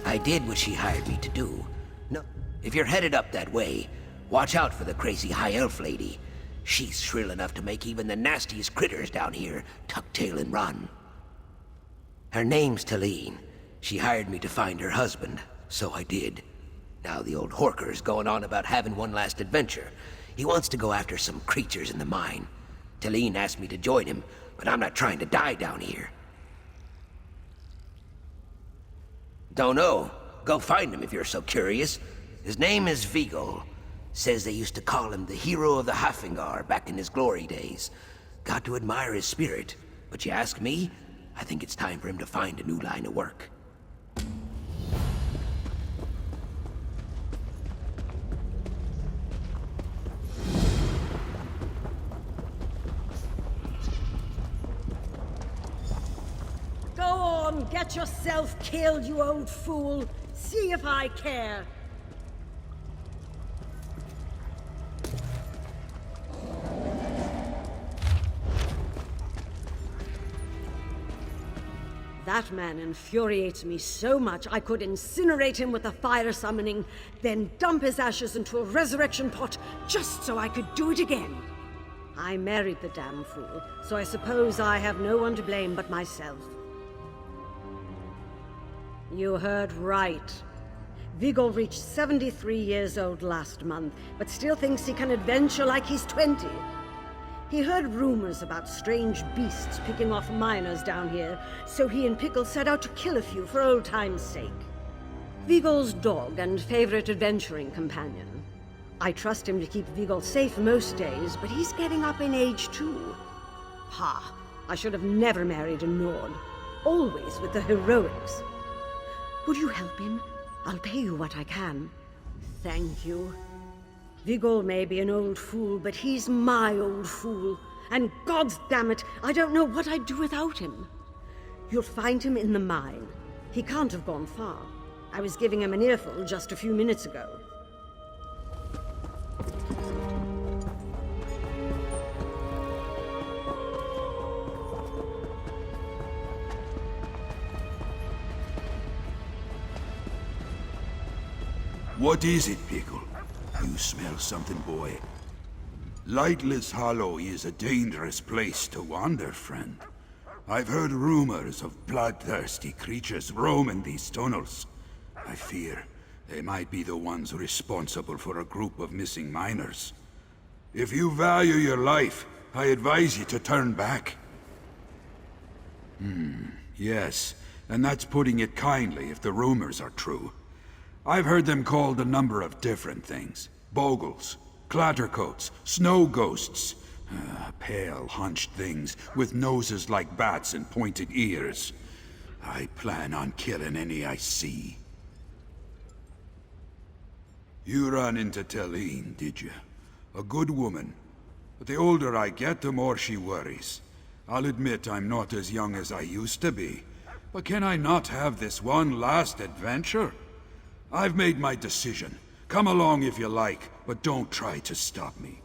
I did what she hired me to do. No, if you're headed up that way, watch out for the crazy high elf lady. She's shrill enough to make even the nastiest critters down here tuck tail and run. Her name's Talene. She hired me to find her husband, so I did. Now the old horker's going on about having one last adventure. He wants to go after some creatures in the mine. Talene asked me to join him, but I'm not trying to die down here. Don't know. Go find him if you're so curious. His name is Vigol. Says they used to call him the hero of the Hafingar back in his glory days. Got to admire his spirit. But you ask me, I think it's time for him to find a new line of work. Go on, get yourself killed, you old fool. See if I care. That man infuriates me so much I could incinerate him with a fire summoning, then dump his ashes into a resurrection pot just so I could do it again. I married the damn fool, so I suppose I have no one to blame but myself. You heard right. Vigol reached 73 years old last month, but still thinks he can adventure like he's 20. He heard rumors about strange beasts picking off miners down here, so he and Pickle set out to kill a few for old time's sake. Vigol's dog and favorite adventuring companion. I trust him to keep Vigol safe most days, but he's getting up in age too. Ha! I should have never married a Nord. Always with the heroics. Would you help him? I'll pay you what I can. Thank you. Vigol may be an old fool, but he's my old fool. And gods damn it, I don't know what I'd do without him. You'll find him in the mine. He can't have gone far. I was giving him an earful just a few minutes ago. What is it, Pickle? You smell something, boy. Lightless Hollow is a dangerous place to wander, friend. I've heard rumors of bloodthirsty creatures roaming these tunnels. I fear they might be the ones responsible for a group of missing miners. If you value your life, I advise you to turn back. Yes, and that's putting it kindly if the rumors are true. I've heard them called a number of different things. Bogles, clattercoats, snow ghosts. Pale, hunched things with noses like bats and pointed ears. I plan on killing any I see. You ran into Talene, did you? A good woman. But the older I get, the more she worries. I'll admit I'm not as young as I used to be. But can I not have this one last adventure? I've made my decision. Come along if you like, but don't try to stop me.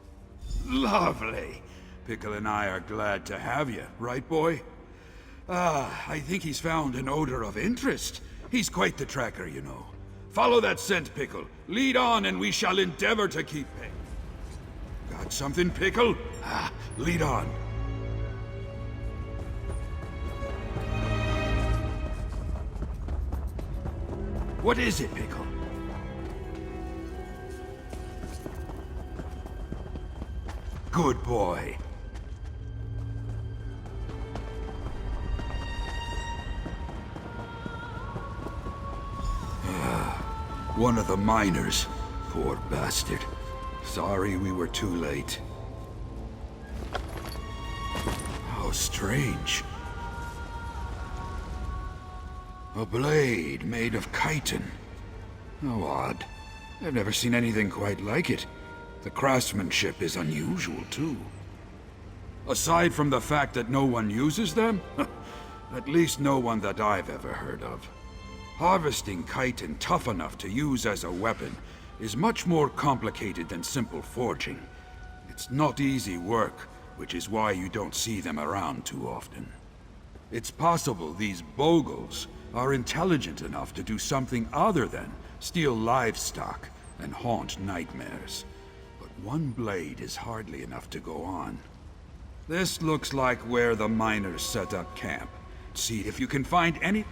Lovely. Pickle and I are glad to have you, right, boy? I think he's found an odor of interest. He's quite the tracker, you know. Follow that scent, Pickle. Lead on, and we shall endeavor to keep pace. Got something, Pickle? Lead on. What is it, Pickle? Good boy. One of the miners. Poor bastard. Sorry we were too late. How strange. A blade made of chitin. How odd. I've never seen anything quite like it. The craftsmanship is unusual, too. Aside from the fact that no one uses them, at least no one that I've ever heard of. Harvesting chitin tough enough to use as a weapon is much more complicated than simple forging. It's not easy work, which is why you don't see them around too often. It's possible these Bogles are intelligent enough to do something other than steal livestock and haunt nightmares. But one blade is hardly enough to go on. This looks like where the miners set up camp. See if you can find any...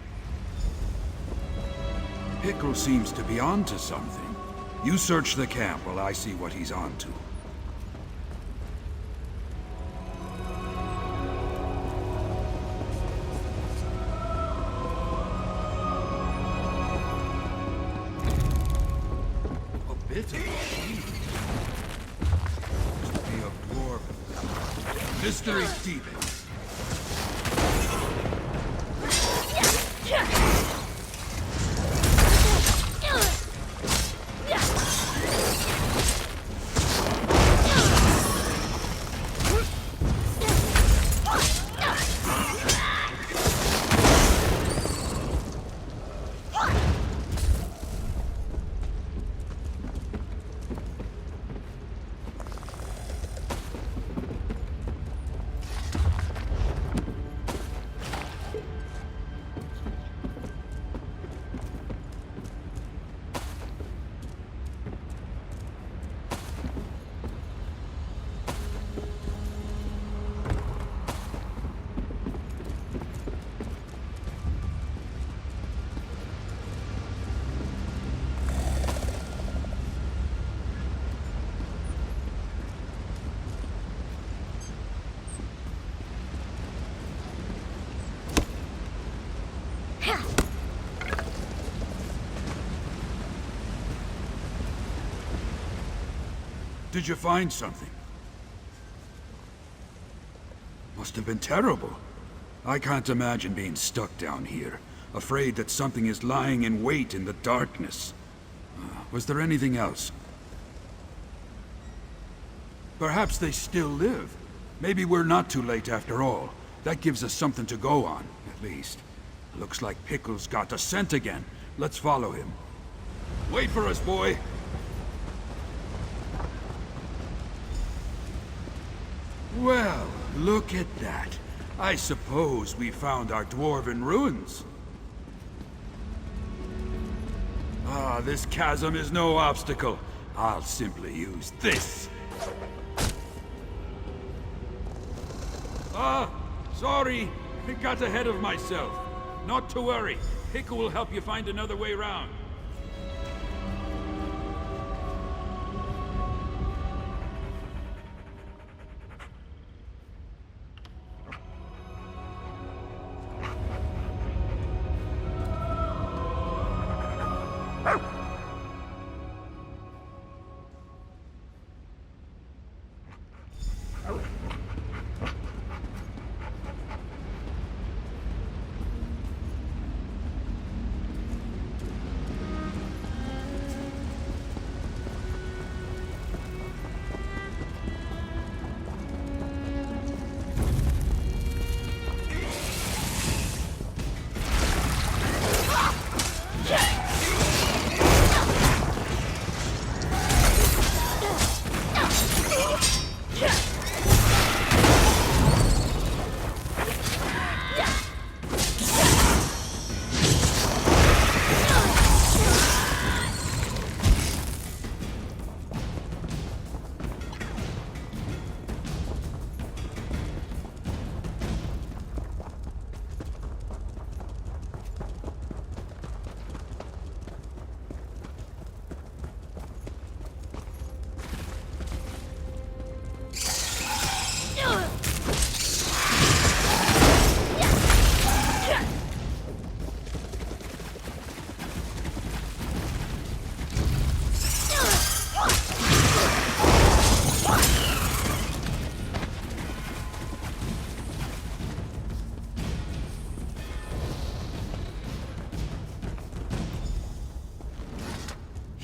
Pickle seems to be onto something. You search the camp while I see what he's onto. A bit of a shield. Must be a dwarf. Mystery Stevens. Did you find something? Must have been terrible. I can't imagine being stuck down here, afraid that something is lying in wait in the darkness. Was there anything else? Perhaps they still live. Maybe we're not too late after all. That gives us something to go on, at least. Looks like Pickle's got a scent again. Let's follow him. Wait for us, boy! Well, look at that. I suppose we found our dwarven ruins. Ah, this chasm is no obstacle. I'll simply use this. Ah, sorry. I got ahead of myself. Not to worry. Pickle will help you find another way round.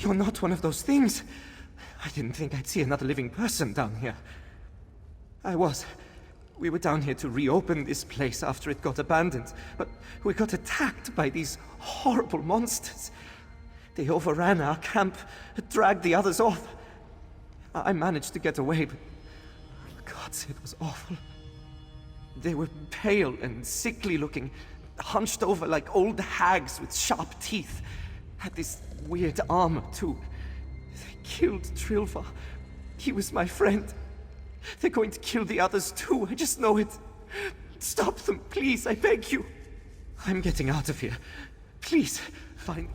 You're not one of those things. I didn't think I'd see another living person down here. I was. We were down here to reopen this place after it got abandoned, but we got attacked by these horrible monsters. They overran our camp, dragged the others off. I managed to get away, but gods, it was awful. They were pale and sickly looking, hunched over like old hags with sharp teeth. Had this weird armor, too. They killed Trilva. He was my friend. They're going to kill the others, too. I just know it. Stop them, please, I beg you. I'm getting out of here. Please, find...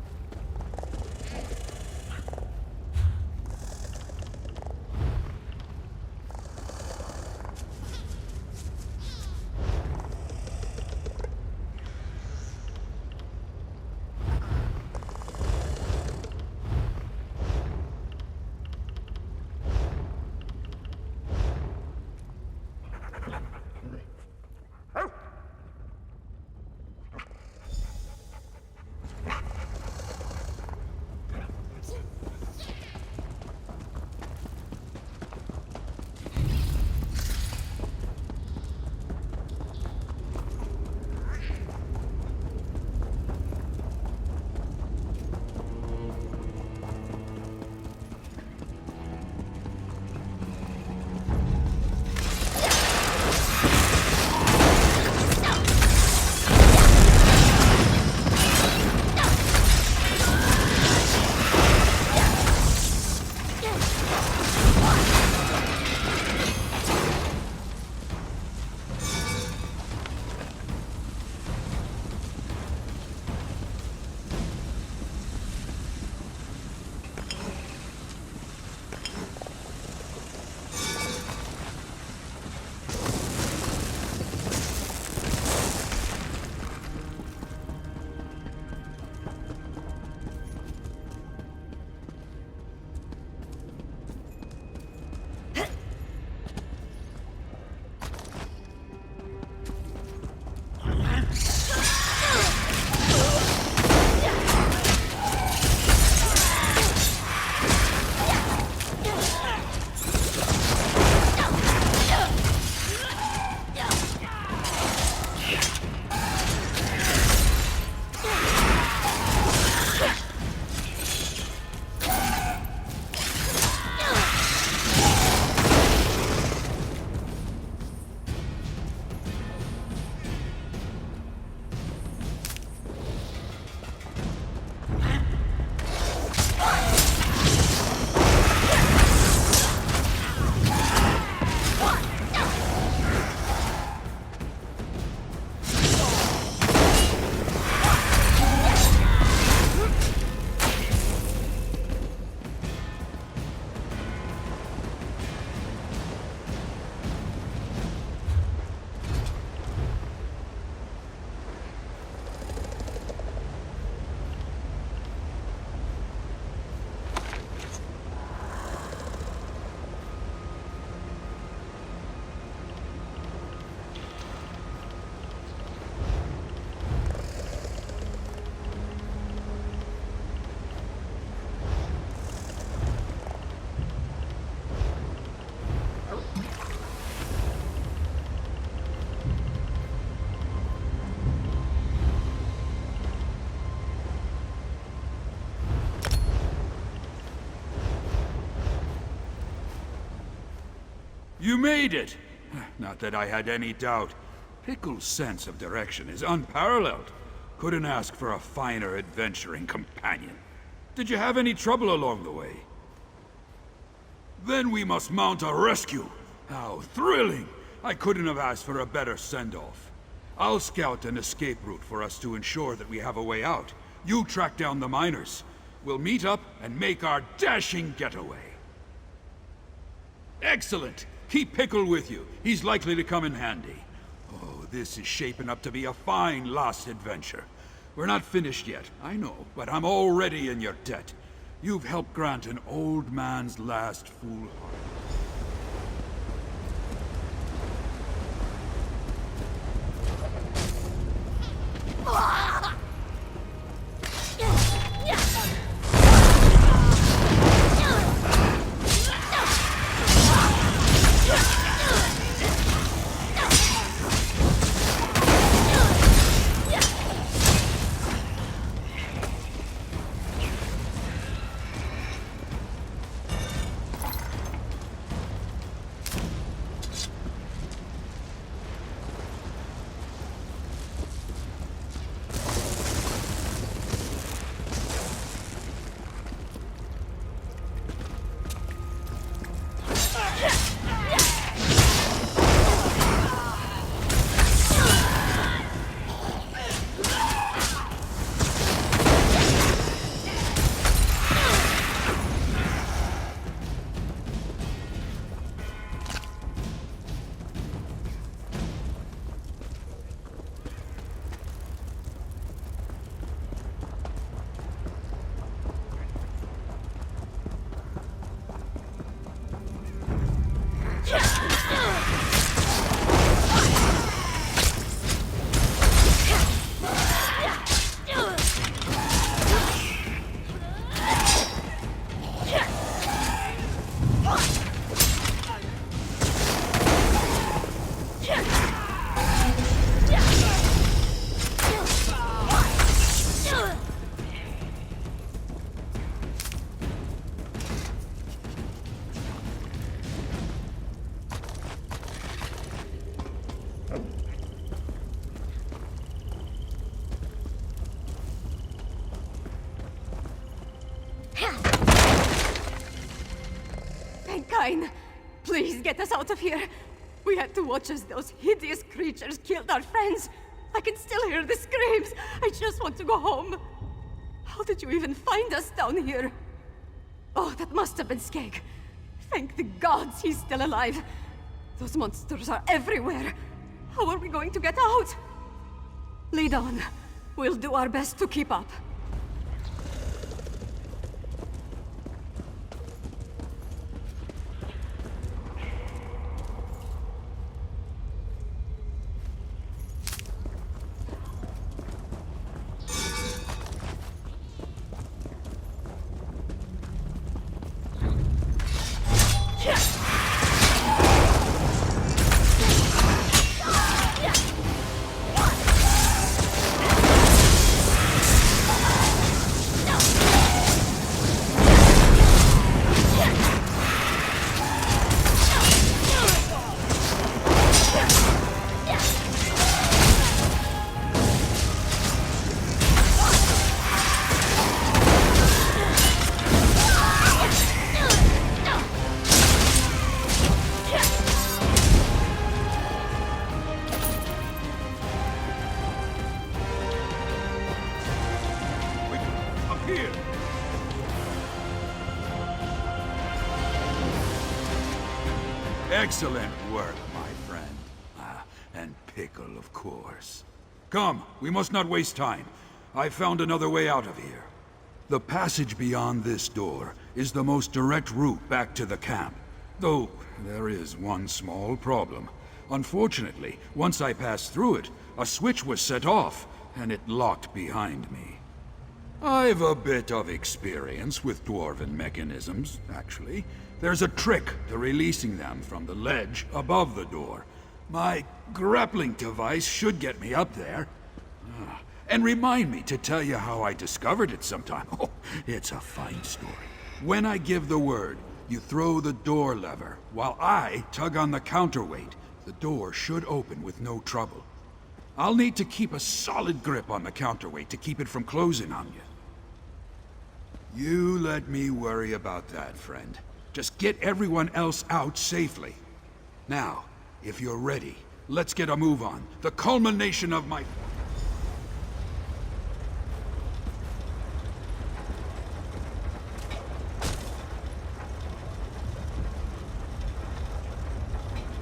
You made it! Not that I had any doubt. Pickle's sense of direction is unparalleled. Couldn't ask for a finer adventuring companion. Did you have any trouble along the way? Then we must mount a rescue. How thrilling! I couldn't have asked for a better send-off. I'll scout an escape route for us to ensure that we have a way out. You track down the miners. We'll meet up and make our dashing getaway. Excellent! Keep Pickle with you. He's likely to come in handy. Oh, this is shaping up to be a fine last adventure. We're not finished yet, I know, but I'm already in your debt. You've helped grant an old man's last foolhardy. fine. Please get us out of here. We had to watch as those hideous creatures killed our friends. I can still hear the screams. I just want to go home. How did you even find us down here? Oh, that must have been Skeg. Thank the gods he's still alive. Those monsters are everywhere. How are we going to get out? Lead on. We'll do our best to keep up. Here! Excellent work, my friend. And Pickle, of course. Come, we must not waste time. I found another way out of here. The passage beyond this door is the most direct route back to the camp. Though, there is one small problem. Unfortunately, once I passed through it, a switch was set off, and it locked behind me. I've a bit of experience with dwarven mechanisms, actually. There's a trick to releasing them from the ledge above the door. My grappling device should get me up there. And remind me to tell you how I discovered it sometime. Oh, it's a fine story. When I give the word, you throw the door lever, while I tug on the counterweight. The door should open with no trouble. I'll need to keep a solid grip on the counterweight to keep it from closing on you. You let me worry about that, friend. Just get everyone else out safely. Now, if you're ready, let's get a move on. The culmination of my...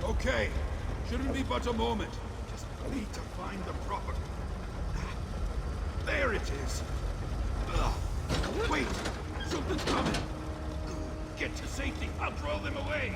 Okay, shouldn't be but a moment. Just need to find the proper... There it is! Ugh. Wait! Something's coming! Get to safety, I'll draw them away!